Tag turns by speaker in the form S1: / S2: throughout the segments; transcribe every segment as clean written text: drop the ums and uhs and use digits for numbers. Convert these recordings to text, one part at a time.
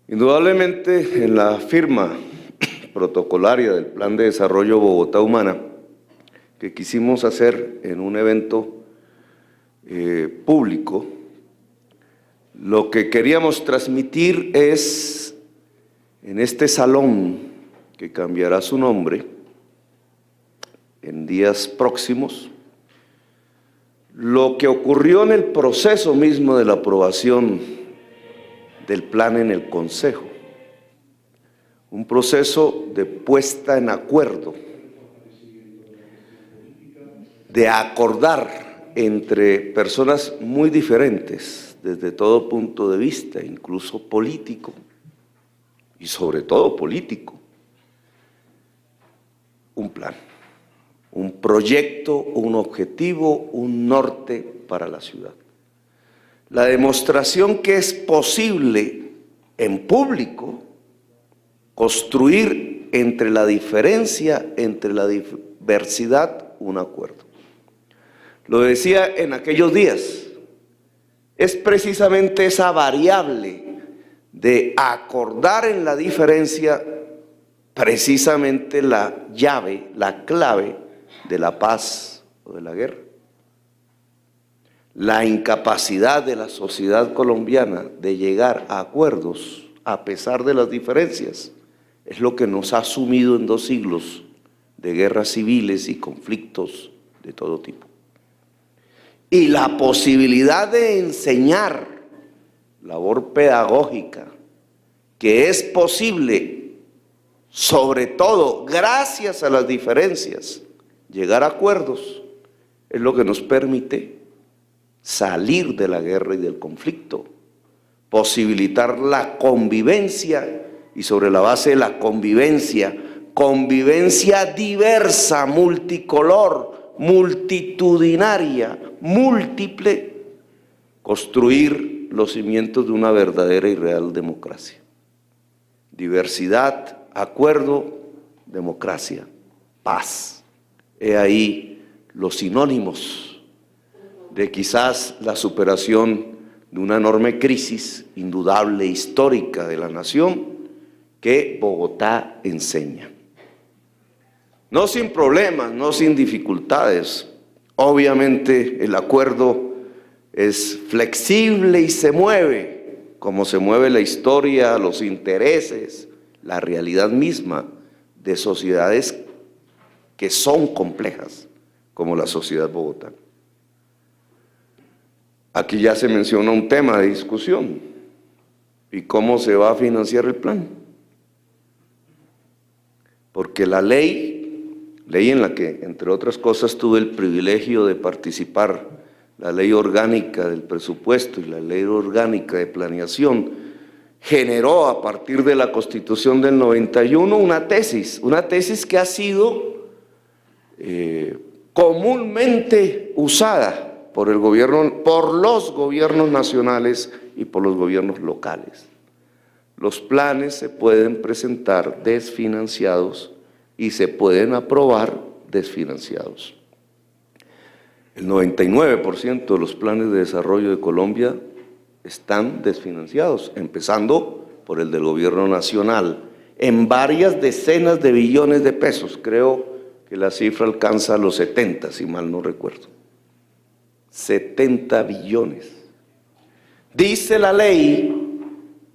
S1: Indudablemente, en la firma protocolaria del Plan de Desarrollo Bogotá Humana, que quisimos hacer en un evento público, lo que queríamos transmitir es, en este salón que cambiará su nombre en días próximos, lo que ocurrió en el proceso mismo de la aprobación del plan en el Consejo. Un proceso de puesta en acuerdo, de acordar entre personas muy diferentes desde todo punto de vista, incluso político, y sobre todo político, un plan, un proyecto, un objetivo, un norte para la ciudad. La demostración que es posible en público construir entre la diferencia, entre la diversidad, un acuerdo. Lo decía en aquellos días, es precisamente esa variable de acordar en la diferencia precisamente la llave, la clave de la paz o de la guerra. La incapacidad de la sociedad colombiana de llegar a acuerdos a pesar de las diferencias es lo que nos ha sumido en 2 siglos de guerras civiles y conflictos de todo tipo. Y la posibilidad de enseñar labor pedagógica, que es posible, sobre todo gracias a las diferencias, llegar a acuerdos, es lo que nos permite salir de la guerra y del conflicto, posibilitar la convivencia y sobre la base de la convivencia diversa, multicolor, multitudinaria, múltiple, construir los cimientos de una verdadera y real democracia. Diversidad, acuerdo, democracia, paz. He ahí los sinónimos de quizás la superación de una enorme crisis indudable, histórica de la nación, que Bogotá enseña. No sin problemas, no sin dificultades. Obviamente el acuerdo es flexible y se mueve, como se mueve la historia, los intereses, la realidad misma de sociedades que son complejas, como la sociedad bogotana. Aquí ya se menciona un tema de discusión, ¿y cómo se va a financiar el plan? Porque la ley en la que, entre otras cosas, tuve el privilegio de participar, la ley orgánica del presupuesto y la ley orgánica de planeación, generó a partir de la Constitución del 91 una tesis que ha sido comúnmente usada por el gobierno, por los gobiernos nacionales y por los gobiernos locales. Los planes se pueden presentar desfinanciados y se pueden aprobar desfinanciados. El 99% de los planes de desarrollo de Colombia están desfinanciados, empezando por el del gobierno nacional, en varias decenas de billones de pesos. Creo que la cifra alcanza los 70, si mal no recuerdo. 70 billones. Dice la ley,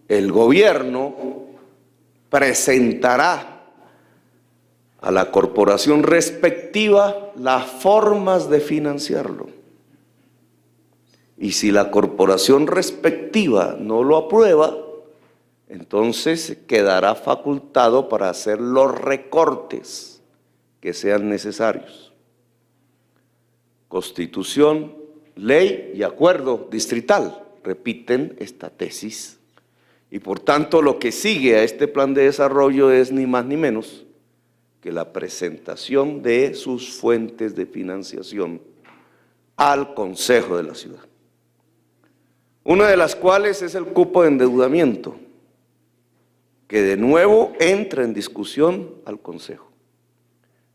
S1: el gobierno presentará a la corporación respectiva las formas de financiarlo. Y si la corporación respectiva no lo aprueba, entonces quedará facultado para hacer los recortes que sean necesarios. Constitución, ley y acuerdo distrital repiten esta tesis. Y por tanto lo que sigue a este plan de desarrollo es ni más ni menos que la presentación de sus fuentes de financiación al Consejo de la Ciudad. Una de las cuales es el cupo de endeudamiento, que de nuevo entra en discusión al Consejo.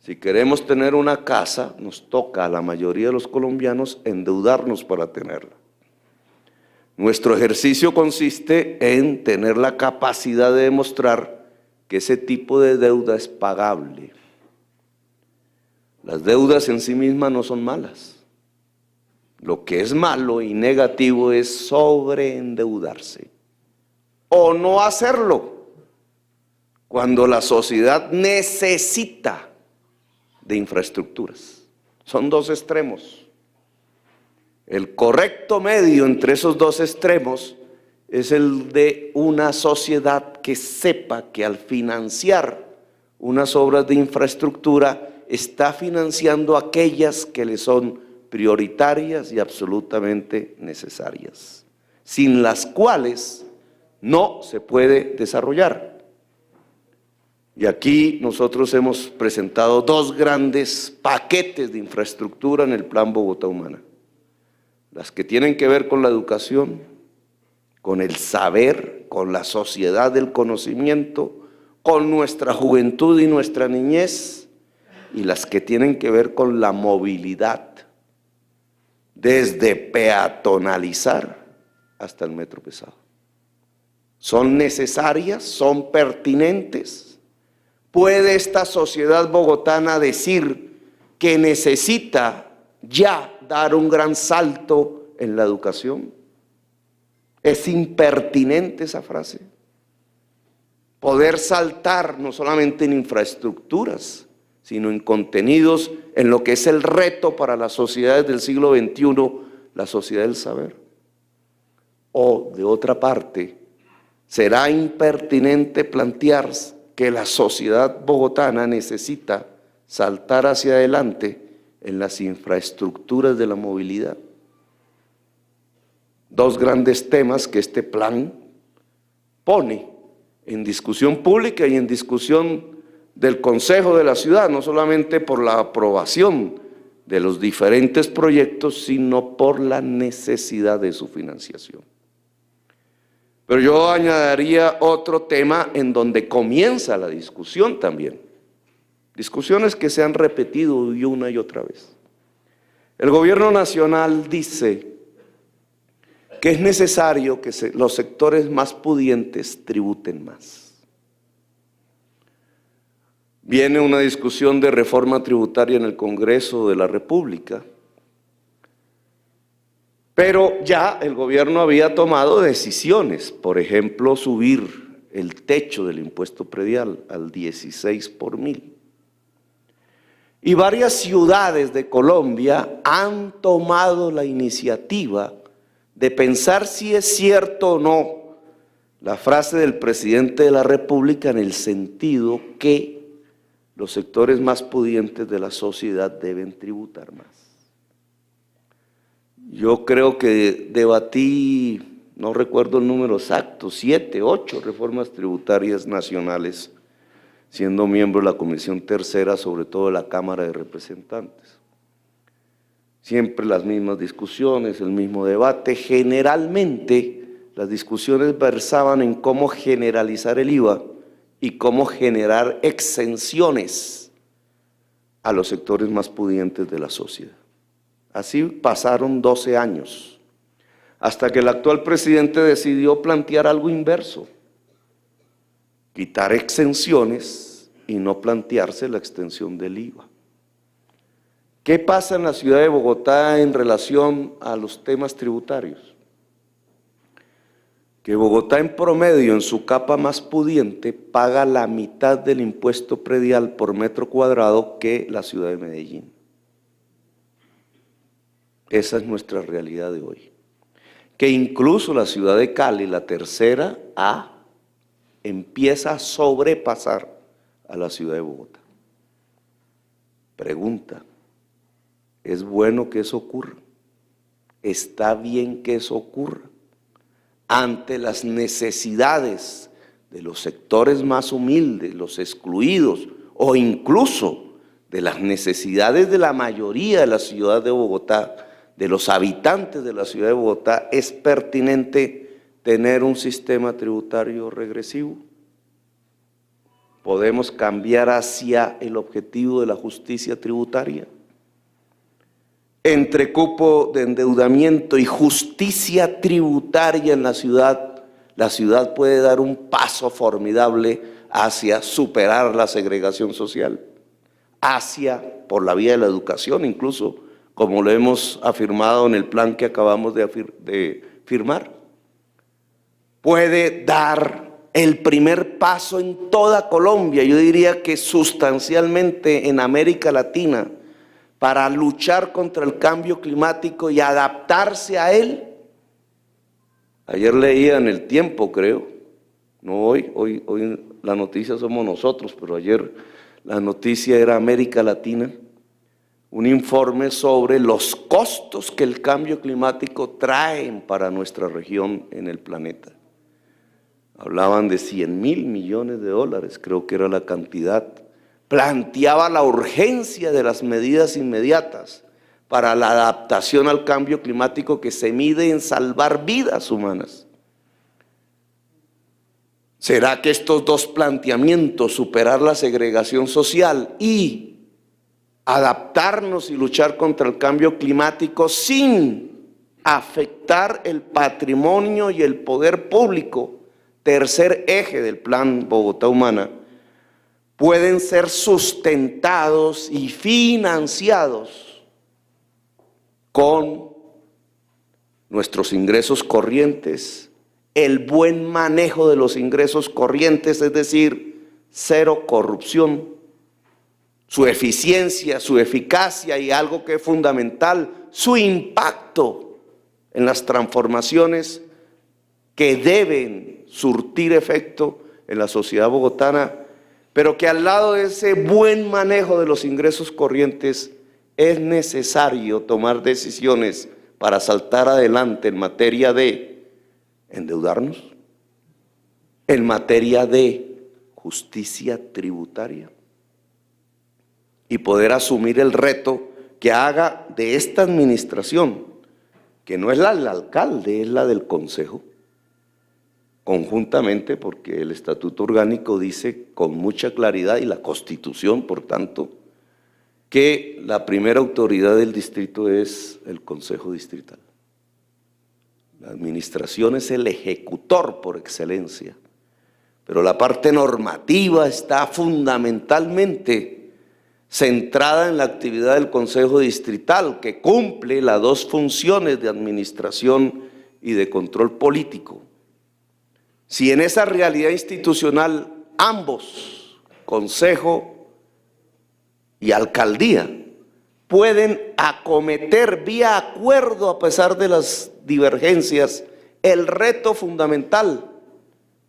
S1: Si queremos tener una casa, nos toca a la mayoría de los colombianos endeudarnos para tenerla. Nuestro ejercicio consiste en tener la capacidad de demostrar que ese tipo de deuda es pagable. Las deudas en sí mismas no son malas. Lo que es malo y negativo es sobreendeudarse o no hacerlo cuando la sociedad necesita de infraestructuras. Son dos extremos. El correcto medio entre esos dos extremos es el de una sociedad que sepa que al financiar unas obras de infraestructura está financiando aquellas que le son prioritarias y absolutamente necesarias, sin las cuales no se puede desarrollar. Y aquí nosotros hemos presentado dos grandes paquetes de infraestructura en el Plan Bogotá Humana. Las que tienen que ver con la educación, con el saber, con la sociedad del conocimiento, con nuestra juventud y nuestra niñez, y las que tienen que ver con la movilidad, desde peatonalizar hasta el metro pesado. Son necesarias, son pertinentes. ¿Puede esta sociedad bogotana decir que necesita ya dar un gran salto en la educación? Es impertinente esa frase. Poder saltar no solamente en infraestructuras, sino en contenidos, en lo que es el reto para las sociedades del siglo XXI, la sociedad del saber. O, de otra parte, será impertinente plantear que la sociedad bogotana necesita saltar hacia adelante en las infraestructuras de la movilidad. Dos grandes temas que este plan pone en discusión pública y en discusión del Consejo de la Ciudad, no solamente por la aprobación de los diferentes proyectos, sino por la necesidad de su financiación. Pero yo añadiría otro tema en donde comienza la discusión también. Discusiones que se han repetido una y otra vez. El gobierno nacional dice que es necesario que los sectores más pudientes tributen más. Viene una discusión de reforma tributaria en el Congreso de la República, pero ya el gobierno había tomado decisiones, por ejemplo, subir el techo del impuesto predial al 16 por mil. Y varias ciudades de Colombia han tomado la iniciativa de pensar si es cierto o no la frase del presidente de la República en el sentido que los sectores más pudientes de la sociedad deben tributar más. Yo creo que debatí, no recuerdo el número exacto, 7, 8 reformas tributarias nacionales, siendo miembro de la Comisión Tercera, sobre todo de la Cámara de Representantes. Siempre las mismas discusiones, el mismo debate. Generalmente las discusiones versaban en cómo generalizar el IVA y cómo generar exenciones a los sectores más pudientes de la sociedad. Así pasaron 12 años, hasta que el actual presidente decidió plantear algo inverso, quitar exenciones y no plantearse la extensión del IVA. ¿Qué pasa en la ciudad de Bogotá en relación a los temas tributarios? Que Bogotá en promedio, en su capa más pudiente, paga la mitad del impuesto predial por metro cuadrado que la ciudad de Medellín. Esa es nuestra realidad de hoy. Que incluso la ciudad de Cali, la tercera A, empieza a sobrepasar a la ciudad de Bogotá. Pregunta, ¿es bueno que eso ocurra? ¿Está bien que eso ocurra? Ante las necesidades de los sectores más humildes, los excluidos, o incluso de las necesidades de la mayoría de la ciudad de Bogotá, de los habitantes de la ciudad de Bogotá, ¿es pertinente tener un sistema tributario regresivo? ¿Podemos cambiar hacia el objetivo de la justicia tributaria? entre cupo de endeudamiento y justicia tributaria en la ciudad puede dar un paso formidable hacia superar la segregación social, por la vía de la educación incluso, como lo hemos afirmado en el plan que acabamos de firmar. Puede dar el primer paso en toda Colombia, yo diría que sustancialmente en América Latina, para luchar contra el cambio climático y adaptarse a él. Ayer leía en El Tiempo, creo, no hoy la noticia somos nosotros, pero ayer la noticia era América Latina, un informe sobre los costos que el cambio climático trae para nuestra región en el planeta. Hablaban de 100.000 millones de dólares, creo que era la cantidad. Planteaba la urgencia de las medidas inmediatas para la adaptación al cambio climático que se mide en salvar vidas humanas. ¿Será que estos dos planteamientos, superar la segregación social y adaptarnos y luchar contra el cambio climático sin afectar el patrimonio y el poder público, tercer eje del Plan Bogotá Humana, pueden ser sustentados y financiados con nuestros ingresos corrientes, el buen manejo de los ingresos corrientes, es decir, cero corrupción, su eficiencia, su eficacia y algo que es fundamental, su impacto en las transformaciones que deben surtir efecto en la sociedad bogotana, pero que al lado de ese buen manejo de los ingresos corrientes es necesario tomar decisiones para saltar adelante en materia de endeudarnos, en materia de justicia tributaria y poder asumir el reto que haga de esta administración, que no es la del alcalde, es la del Consejo, conjuntamente, porque el Estatuto Orgánico dice con mucha claridad y la Constitución, por tanto, que la primera autoridad del distrito es el Consejo Distrital. La administración es el ejecutor por excelencia, pero la parte normativa está fundamentalmente centrada en la actividad del Consejo Distrital, que cumple las dos funciones de administración y de control político. Si en esa realidad institucional ambos, Consejo y Alcaldía, pueden acometer vía acuerdo a pesar de las divergencias el reto fundamental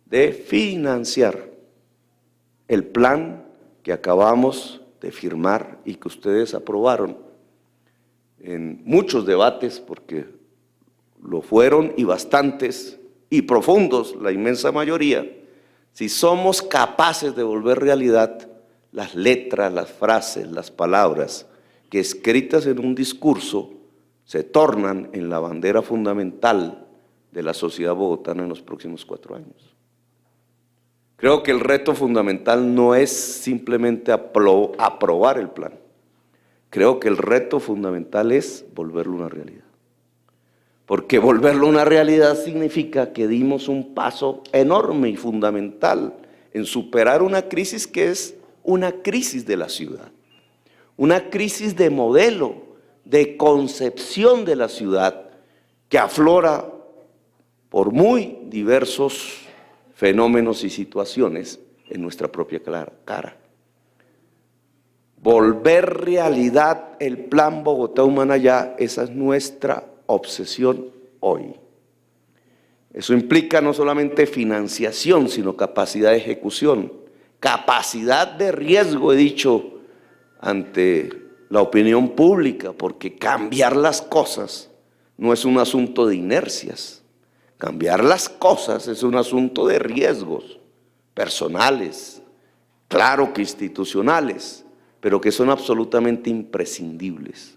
S1: de financiar el plan que acabamos de firmar y que ustedes aprobaron en muchos debates, porque lo fueron y bastantes y profundos, la inmensa mayoría, si somos capaces de volver realidad las letras, las frases, las palabras que escritas en un discurso se tornan en la bandera fundamental de la sociedad bogotana en los próximos 4 años. Creo que el reto fundamental no es simplemente aprobar el plan. Creo que el reto fundamental es volverlo una realidad. Porque volverlo una realidad significa que dimos un paso enorme y fundamental en superar una crisis que es una crisis de la ciudad, una crisis de modelo, de concepción de la ciudad que aflora por muy diversos fenómenos y situaciones en nuestra propia cara. Volver realidad el Plan Bogotá Humana ya, esa es nuestra obsesión hoy. Eso implica no solamente financiación, sino capacidad de ejecución, capacidad de riesgo, he dicho, ante la opinión pública, porque cambiar las cosas no es un asunto de inercias. Cambiar las cosas es un asunto de riesgos personales, claro que institucionales, pero que son absolutamente imprescindibles.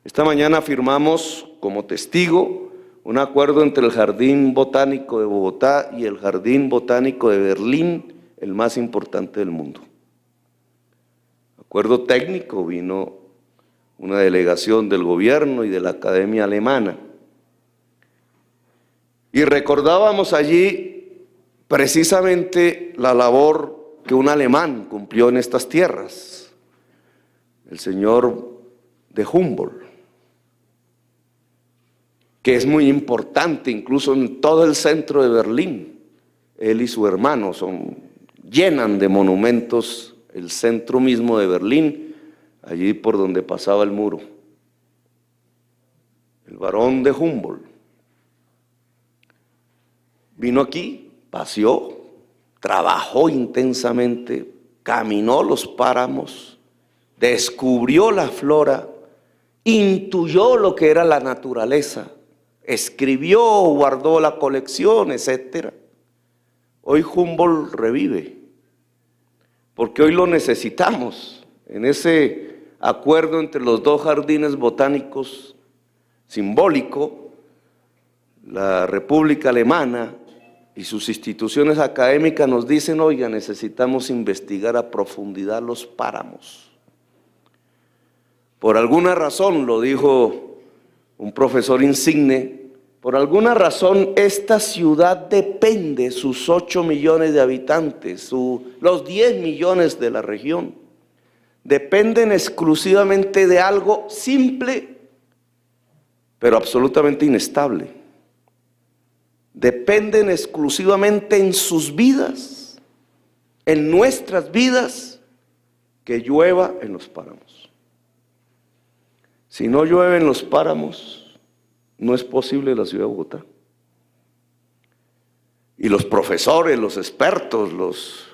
S1: Esta mañana firmamos como testigo un acuerdo entre el Jardín Botánico de Bogotá y el Jardín Botánico de Berlín, el más importante del mundo. Acuerdo técnico, vino una delegación del gobierno y de la Academia Alemana. Y recordábamos allí precisamente la labor que un alemán cumplió en estas tierras, el señor de Humboldt, que es muy importante incluso en todo el centro de Berlín. Él y su hermano llenan de monumentos el centro mismo de Berlín, allí por donde pasaba el muro. El barón de Humboldt vino aquí, paseó, trabajó intensamente, caminó los páramos, descubrió la flora, intuyó lo que era la naturaleza, escribió, guardó la colección, etc. Hoy Humboldt revive, porque hoy lo necesitamos. En ese acuerdo entre los dos jardines botánicos simbólico, la República Alemana y sus instituciones académicas nos dicen: oiga, necesitamos investigar a profundidad los páramos. Por alguna razón, lo dijo un profesor insigne, por alguna razón esta ciudad depende, sus 8 millones de habitantes, los 10 millones de la región, dependen exclusivamente de algo simple, pero absolutamente inestable. Dependen exclusivamente en sus vidas, en nuestras vidas, que llueva en los páramos. Si no llueve en los páramos, no es posible la ciudad de Bogotá. Y los profesores, los expertos,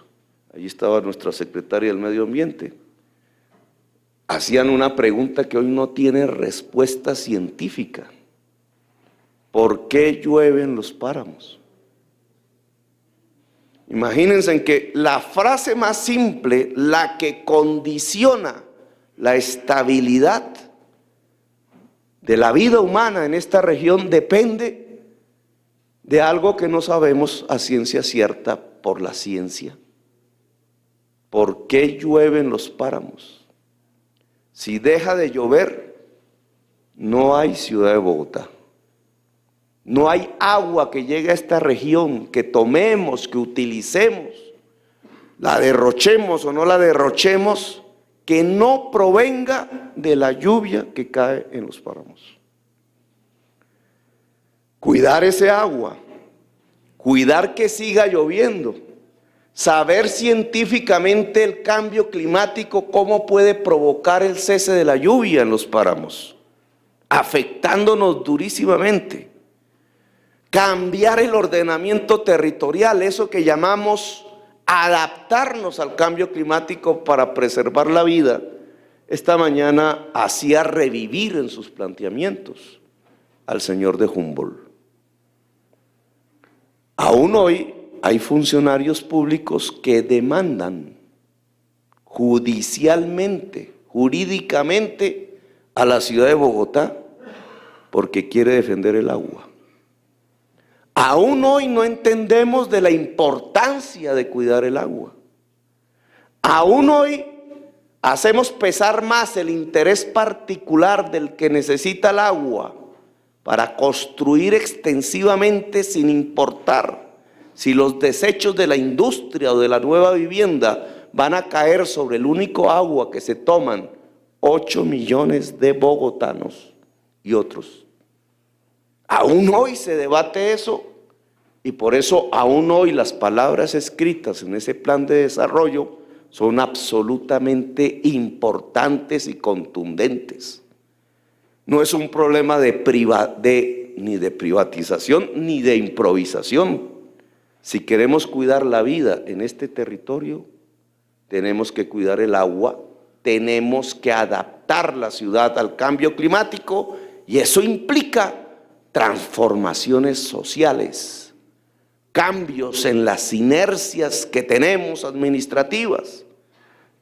S1: allí estaba nuestra secretaria del Medio Ambiente, hacían una pregunta que hoy no tiene respuesta científica. ¿Por qué llueven los páramos? Imagínense en que la frase más simple, la que condiciona la estabilidad de la vida humana en esta región, depende de algo que no sabemos a ciencia cierta por la ciencia. ¿Por qué llueven los páramos? Si deja de llover, no hay ciudad de Bogotá. No hay agua que llegue a esta región, que tomemos, que utilicemos, la derrochemos o no la derrochemos, que no provenga de la lluvia que cae en los páramos. Cuidar ese agua, cuidar que siga lloviendo, saber científicamente el cambio climático, cómo puede provocar el cese de la lluvia en los páramos, afectándonos durísimamente. Cambiar el ordenamiento territorial, eso que llamamos adaptarnos al cambio climático para preservar la vida. Esta mañana hacía revivir en sus planteamientos al señor de Humboldt. Aún hoy hay funcionarios públicos que demandan judicialmente, jurídicamente a la ciudad de Bogotá porque quiere defender el agua. Aún hoy no entendemos de la importancia de cuidar el agua. Aún hoy hacemos pesar más el interés particular del que necesita el agua para construir extensivamente, sin importar si los desechos de la industria o de la nueva vivienda van a caer sobre el único agua que se toman 8 millones de bogotanos y otros. Aún hoy se debate eso, y por eso aún hoy las palabras escritas en ese plan de desarrollo son absolutamente importantes y contundentes. No es un problema ni de privatización ni de improvisación. Si queremos cuidar la vida en este territorio, tenemos que cuidar el agua, tenemos que adaptar la ciudad al cambio climático, y eso implica transformaciones sociales, cambios en las inercias que tenemos administrativas,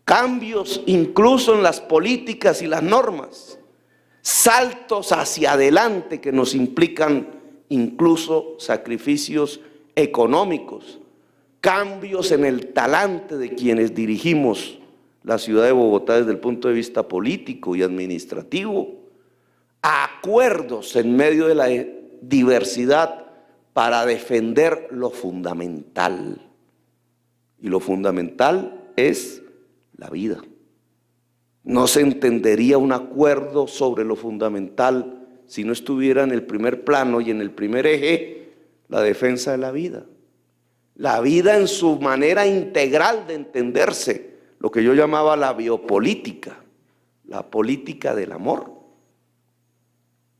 S1: cambios incluso en las políticas y las normas, saltos hacia adelante que nos implican incluso sacrificios económicos, cambios en el talante de quienes dirigimos la ciudad de Bogotá desde el punto de vista político y administrativo, acuerdos en medio de la diversidad para defender lo fundamental. Y lo fundamental es la vida. No se entendería un acuerdo sobre lo fundamental si no estuviera en el primer plano y en el primer eje la defensa de la vida. La vida en su manera integral de entenderse, lo que yo llamaba la biopolítica, la política del amor,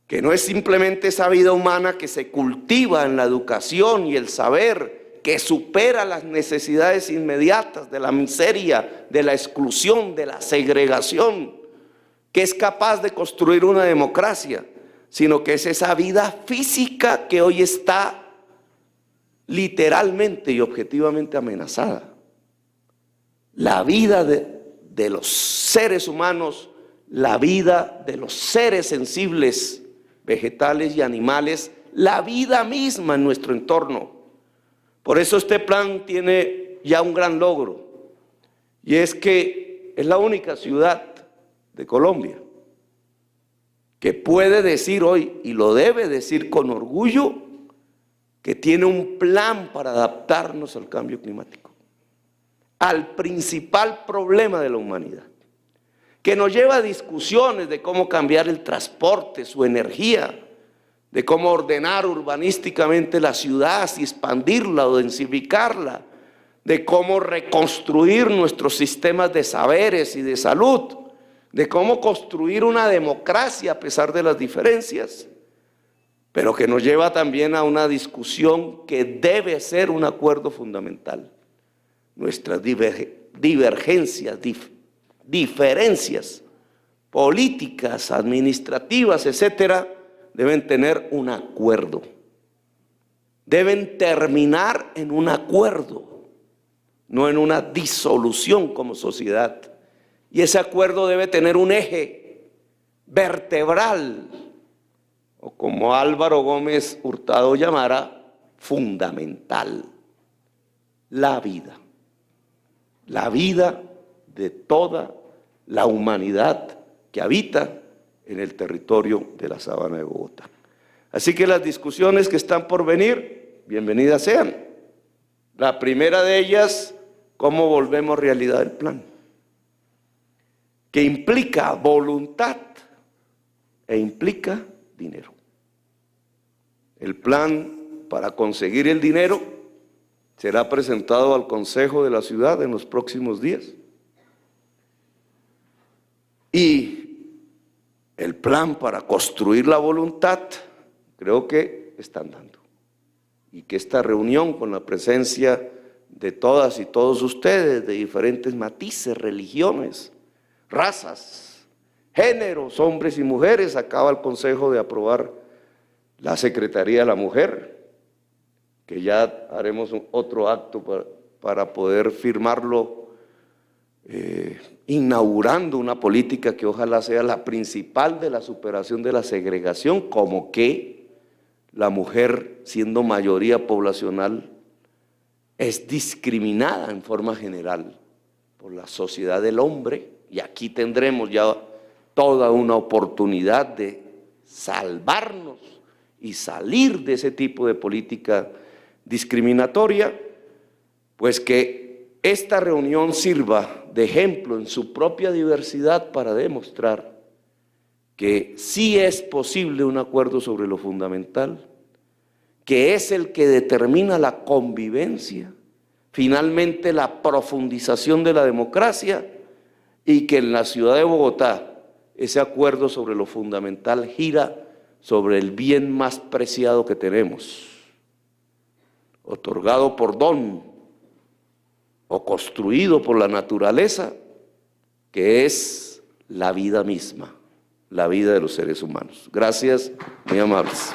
S1: que no es simplemente esa vida humana que se cultiva en la educación y el saber, que supera las necesidades inmediatas de la miseria, de la exclusión, de la segregación, que es capaz de construir una democracia, sino que es esa vida física que hoy está literalmente y objetivamente amenazada. La vida de los seres humanos, la vida de los seres sensibles, vegetales y animales, la vida misma en nuestro entorno. Por eso este plan tiene ya un gran logro, y es que es la única ciudad de Colombia que puede decir hoy, y lo debe decir con orgullo, que tiene un plan para adaptarnos al cambio climático, al principal problema de la humanidad, que nos lleva a discusiones de cómo cambiar el transporte, su energía, de cómo ordenar urbanísticamente la ciudad, si expandirla o densificarla, de cómo reconstruir nuestros sistemas de saberes y de salud, de cómo construir una democracia a pesar de las diferencias, pero que nos lleva también a una discusión que debe ser un acuerdo fundamental. Nuestras divergencias, diferencias políticas, administrativas, etcétera, deben tener un acuerdo. Deben terminar en un acuerdo, no en una disolución como sociedad. Y ese acuerdo debe tener un eje vertebral, o como Álvaro Gómez Hurtado llamara, fundamental: la vida de toda la humanidad que habita en el territorio de la Sabana de Bogotá. Así que las discusiones que están por venir, bienvenidas sean. La primera de ellas, cómo volvemos realidad el plan, que implica voluntad e implica dinero. El plan para conseguir el dinero será presentado al Consejo de la Ciudad en los próximos días. Y el plan para construir la voluntad creo que están dando. Y que esta reunión, con la presencia de todas y todos ustedes, de diferentes matices, religiones, razas, géneros, hombres y mujeres, acaba el Consejo de aprobar la Secretaría de la Mujer, que ya haremos otro acto para poder firmarlo, inaugurando una política que ojalá sea la principal de la superación de la segregación, como que la mujer, siendo mayoría poblacional, es discriminada en forma general por la sociedad del hombre, y aquí tendremos ya toda una oportunidad de salvarnos y salir de ese tipo de política discriminatoria. Pues que esta reunión sirva de ejemplo en su propia diversidad para demostrar que sí es posible un acuerdo sobre lo fundamental, que es el que determina la convivencia, finalmente la profundización de la democracia, y que en la ciudad de Bogotá ese acuerdo sobre lo fundamental gira sobre el bien más preciado que tenemos, otorgado por don o construido por la naturaleza, que es la vida misma, la vida de los seres humanos. Gracias, muy amables.